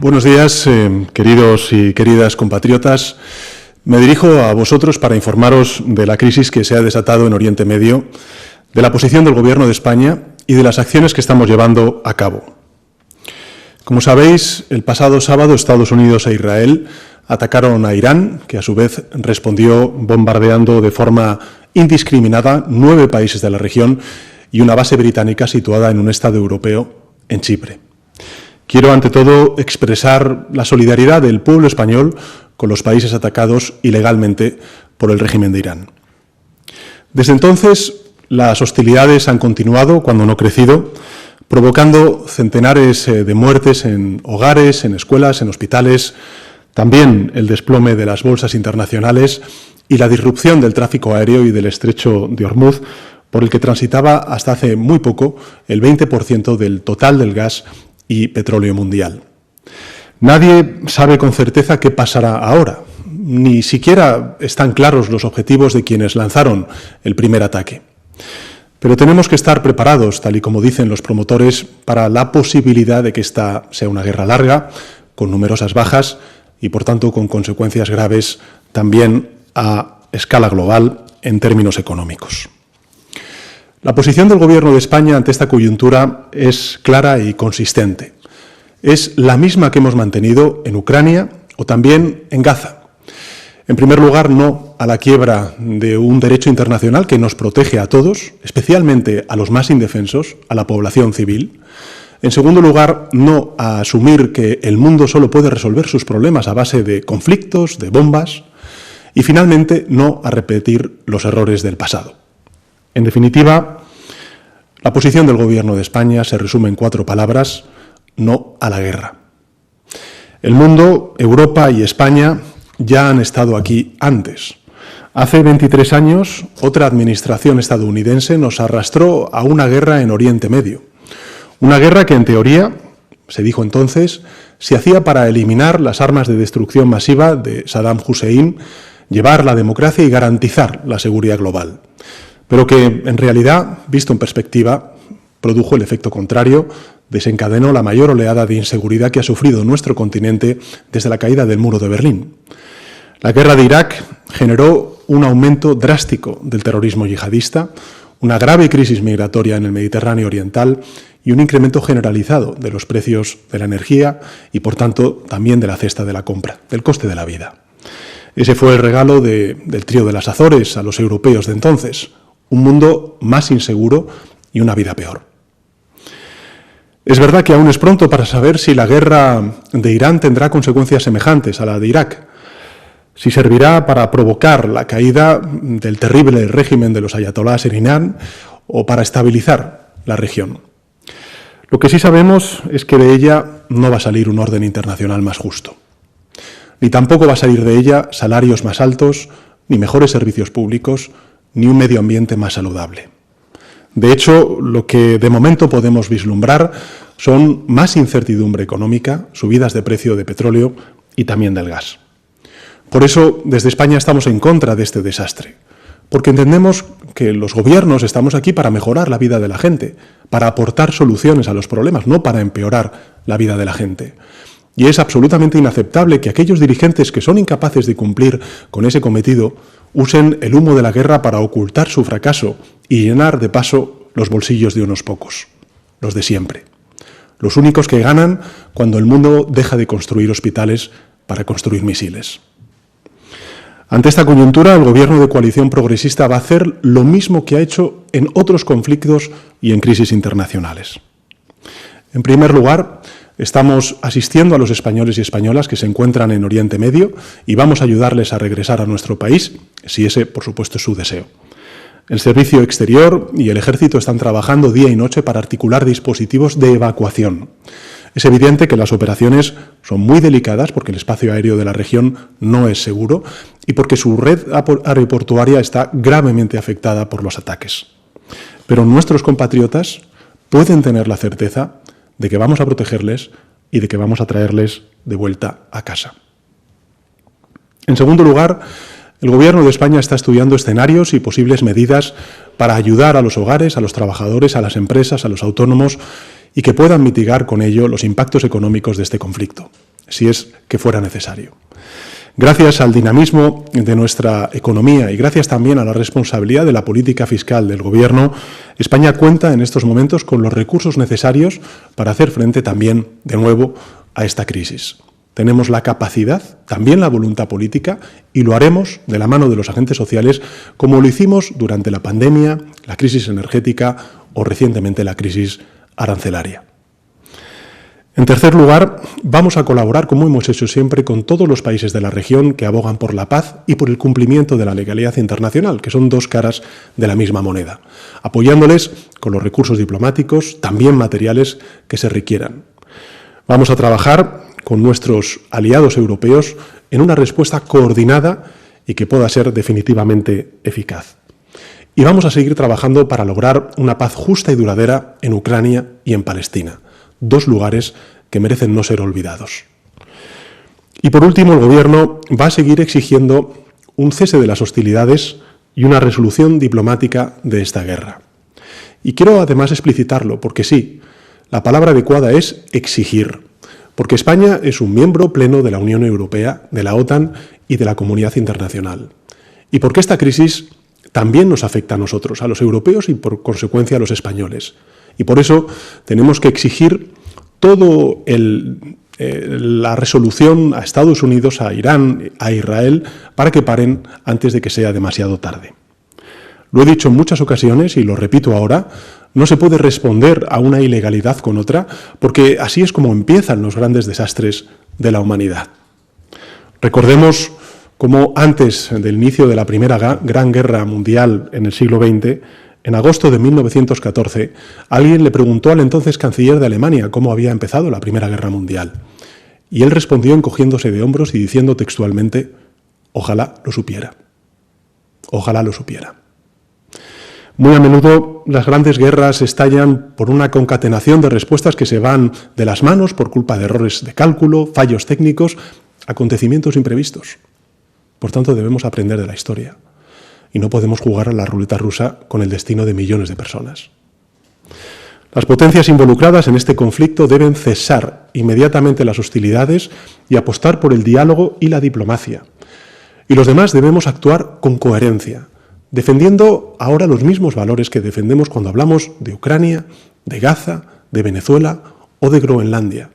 Buenos días, queridos y queridas compatriotas. Me dirijo a vosotros para informaros de la crisis que se ha desatado en Oriente Medio, de la posición del Gobierno de España y de las acciones que estamos llevando a cabo. Como sabéis, el pasado sábado Estados Unidos e Israel atacaron a Irán, que a su vez respondió bombardeando de forma indiscriminada 9 países de la región y una base británica situada en un estado europeo, en Chipre. Quiero, ante todo, expresar la solidaridad del pueblo español con los países atacados ilegalmente por el régimen de Irán. Desde entonces, las hostilidades han continuado, cuando no crecido, provocando centenares de muertes en hogares, en escuelas, en hospitales, también el desplome de las bolsas internacionales y la disrupción del tráfico aéreo y del estrecho de Hormuz, por el que transitaba hasta hace muy poco el 20% del total del gas y petróleo mundial. Nadie sabe con certeza qué pasará ahora. Ni siquiera están claros los objetivos de quienes lanzaron el primer ataque. Pero tenemos que estar preparados, tal y como dicen los promotores, para la posibilidad de que esta sea una guerra larga, con numerosas bajas y, por tanto, con consecuencias graves también a escala global en términos económicos. La posición del Gobierno de España ante esta coyuntura es clara y consistente. Es la misma que hemos mantenido en Ucrania o también en Gaza. En primer lugar, no a la quiebra de un derecho internacional que nos protege a todos, especialmente a los más indefensos, a la población civil. En segundo lugar, no a asumir que el mundo solo puede resolver sus problemas a base de conflictos, de bombas. Y finalmente, no a repetir los errores del pasado. En definitiva, la posición del Gobierno de España se resume en 4 palabras: no a la guerra. El mundo, Europa y España ya han estado aquí antes. Hace 23 años, otra administración estadounidense nos arrastró a una guerra en Oriente Medio. Una guerra que, en teoría, se dijo entonces, se hacía para eliminar las armas de destrucción masiva de Saddam Hussein, llevar la democracia y garantizar la seguridad global. Pero que, en realidad, visto en perspectiva, produjo el efecto contrario, desencadenó la mayor oleada de inseguridad que ha sufrido nuestro continente desde la caída del muro de Berlín. La guerra de Irak generó un aumento drástico del terrorismo yihadista, una grave crisis migratoria en el Mediterráneo oriental y un incremento generalizado de los precios de la energía y, por tanto, también de la cesta de la compra, del coste de la vida. Ese fue el regalo del trío de las Azores a los europeos de entonces: un mundo más inseguro y una vida peor. Es verdad que aún es pronto para saber si la guerra de Irán tendrá consecuencias semejantes a la de Irak, si servirá para provocar la caída del terrible régimen de los ayatolás en Irán o para estabilizar la región. Lo que sí sabemos es que de ella no va a salir un orden internacional más justo, ni tampoco va a salir de ella salarios más altos, ni mejores servicios públicos, ni un medio ambiente más saludable. De hecho, lo que de momento podemos vislumbrar son más incertidumbre económica, subidas de precio de petróleo y también del gas. Por eso, desde España estamos en contra de este desastre, porque entendemos que los gobiernos estamos aquí para mejorar la vida de la gente, para aportar soluciones a los problemas, no para empeorar la vida de la gente. Y es absolutamente inaceptable que aquellos dirigentes que son incapaces de cumplir con ese cometido usen el humo de la guerra para ocultar su fracaso y llenar de paso los bolsillos de unos pocos, los de siempre. Los únicos que ganan cuando el mundo deja de construir hospitales para construir misiles. Ante esta coyuntura, el Gobierno de coalición progresista va a hacer lo mismo que ha hecho en otros conflictos y en crisis internacionales. En primer lugar, estamos asistiendo a los españoles y españolas que se encuentran en Oriente Medio y vamos a ayudarles a regresar a nuestro país, si ese, por supuesto, es su deseo. El Servicio Exterior y el Ejército están trabajando día y noche para articular dispositivos de evacuación. Es evidente que las operaciones son muy delicadas porque el espacio aéreo de la región no es seguro y porque su red aeroportuaria está gravemente afectada por los ataques. Pero nuestros compatriotas pueden tener la certeza de que vamos a protegerles y de que vamos a traerles de vuelta a casa. En segundo lugar, el Gobierno de España está estudiando escenarios y posibles medidas para ayudar a los hogares, a los trabajadores, a las empresas, a los autónomos y que puedan mitigar con ello los impactos económicos de este conflicto, si es que fuera necesario. Gracias al dinamismo de nuestra economía y gracias también a la responsabilidad de la política fiscal del Gobierno, España cuenta en estos momentos con los recursos necesarios para hacer frente también, de nuevo, a esta crisis. Tenemos la capacidad, también la voluntad política, y lo haremos de la mano de los agentes sociales, como lo hicimos durante la pandemia, la crisis energética o recientemente la crisis arancelaria. En tercer lugar, vamos a colaborar, como hemos hecho siempre, con todos los países de la región que abogan por la paz y por el cumplimiento de la legalidad internacional, que son dos caras de la misma moneda, apoyándoles con los recursos diplomáticos, también materiales, que se requieran. Vamos a trabajar con nuestros aliados europeos en una respuesta coordinada y que pueda ser definitivamente eficaz. Y vamos a seguir trabajando para lograr una paz justa y duradera en Ucrania y en Palestina, dos lugares que merecen no ser olvidados. Y por último, el Gobierno va a seguir exigiendo un cese de las hostilidades y una resolución diplomática de esta guerra. Y quiero además explicitarlo, porque sí, la palabra adecuada es exigir, porque España es un miembro pleno de la Unión Europea, de la OTAN y de la comunidad internacional. Y porque esta crisis también nos afecta a nosotros, a los europeos y por consecuencia a los españoles. Y por eso tenemos que exigir todo la resolución a Estados Unidos, a Irán, a Israel, para que paren antes de que sea demasiado tarde. Lo he dicho en muchas ocasiones y lo repito ahora, no se puede responder a una ilegalidad con otra, porque así es como empiezan los grandes desastres de la humanidad. Recordemos cómo antes del inicio de la Primera Gran Guerra Mundial en el siglo XX, en agosto de 1914, alguien le preguntó al entonces canciller de Alemania cómo había empezado la Primera Guerra Mundial. Y él respondió encogiéndose de hombros y diciendo textualmente, ojalá lo supiera. Ojalá lo supiera. Muy a menudo las grandes guerras estallan por una concatenación de respuestas que se van de las manos por culpa de errores de cálculo, fallos técnicos, acontecimientos imprevistos. Por tanto, debemos aprender de la historia. Y no podemos jugar a la ruleta rusa con el destino de millones de personas. Las potencias involucradas en este conflicto deben cesar inmediatamente las hostilidades y apostar por el diálogo y la diplomacia. Y los demás debemos actuar con coherencia, defendiendo ahora los mismos valores que defendemos cuando hablamos de Ucrania, de Gaza, de Venezuela o de Groenlandia.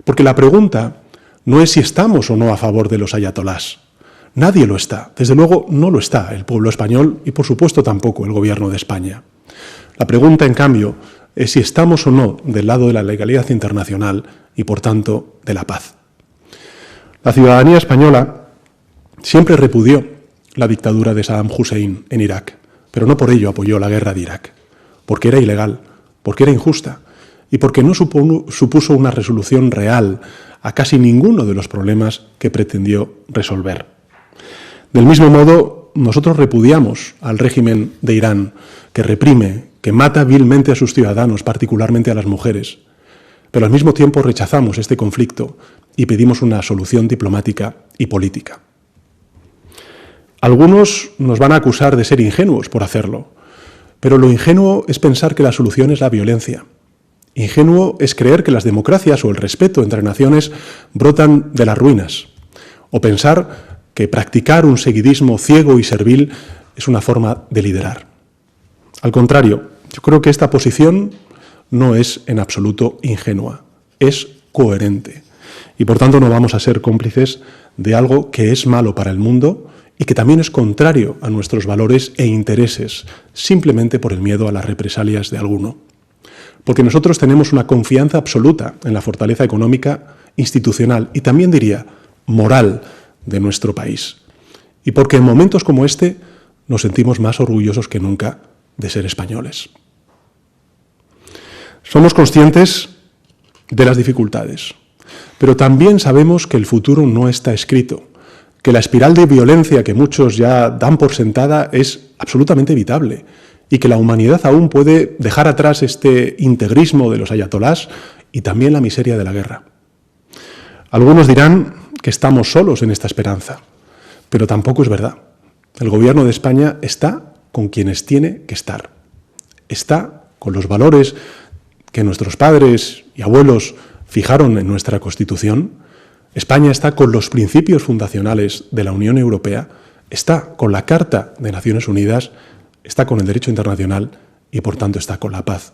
Porque la pregunta no es si estamos o no a favor de los ayatolás. Nadie lo está. Desde luego no lo está el pueblo español y, por supuesto, tampoco el Gobierno de España. La pregunta, en cambio, es si estamos o no del lado de la legalidad internacional y, por tanto, de la paz. La ciudadanía española siempre repudió la dictadura de Saddam Hussein en Irak, pero no por ello apoyó la guerra de Irak, porque era ilegal, porque era injusta y porque no supuso una resolución real a casi ninguno de los problemas que pretendió resolver. Del mismo modo, nosotros repudiamos al régimen de Irán, que reprime, que mata vilmente a sus ciudadanos, particularmente a las mujeres. Pero al mismo tiempo rechazamos este conflicto y pedimos una solución diplomática y política. Algunos nos van a acusar de ser ingenuos por hacerlo, pero lo ingenuo es pensar que la solución es la violencia. Ingenuo es creer que las democracias o el respeto entre naciones brotan de las ruinas, o pensar que practicar un seguidismo ciego y servil es una forma de liderar. Al contrario, yo creo que esta posición no es en absoluto ingenua, es coherente. Y por tanto no vamos a ser cómplices de algo que es malo para el mundo y que también es contrario a nuestros valores e intereses, simplemente por el miedo a las represalias de alguno. Porque nosotros tenemos una confianza absoluta en la fortaleza económica, institucional y también diría moral de nuestro país. Y porque en momentos como este nos sentimos más orgullosos que nunca de ser españoles. Somos conscientes de las dificultades, pero también sabemos que el futuro no está escrito, que la espiral de violencia que muchos ya dan por sentada es absolutamente evitable y que la humanidad aún puede dejar atrás este integrismo de los ayatolás y también la miseria de la guerra. Algunos dirán que estamos solos en esta esperanza, pero tampoco es verdad. El Gobierno de España está con quienes tiene que estar. Está con los valores que nuestros padres y abuelos fijaron en nuestra Constitución, España está con los principios fundacionales de la Unión Europea, está con la Carta de Naciones Unidas, está con el derecho internacional y, por tanto, está con la paz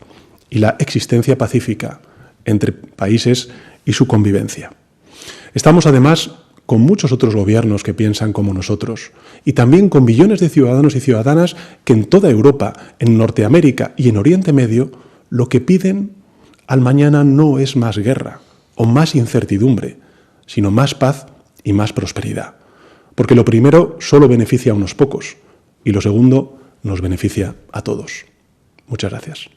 y la existencia pacífica entre países y su convivencia. Estamos, además, con muchos otros gobiernos que piensan como nosotros y también con billones de ciudadanos y ciudadanas que en toda Europa, en Norteamérica y en Oriente Medio, lo que piden al mañana no es más guerra o más incertidumbre, sino más paz y más prosperidad. Porque lo primero solo beneficia a unos pocos y lo segundo nos beneficia a todos. Muchas gracias.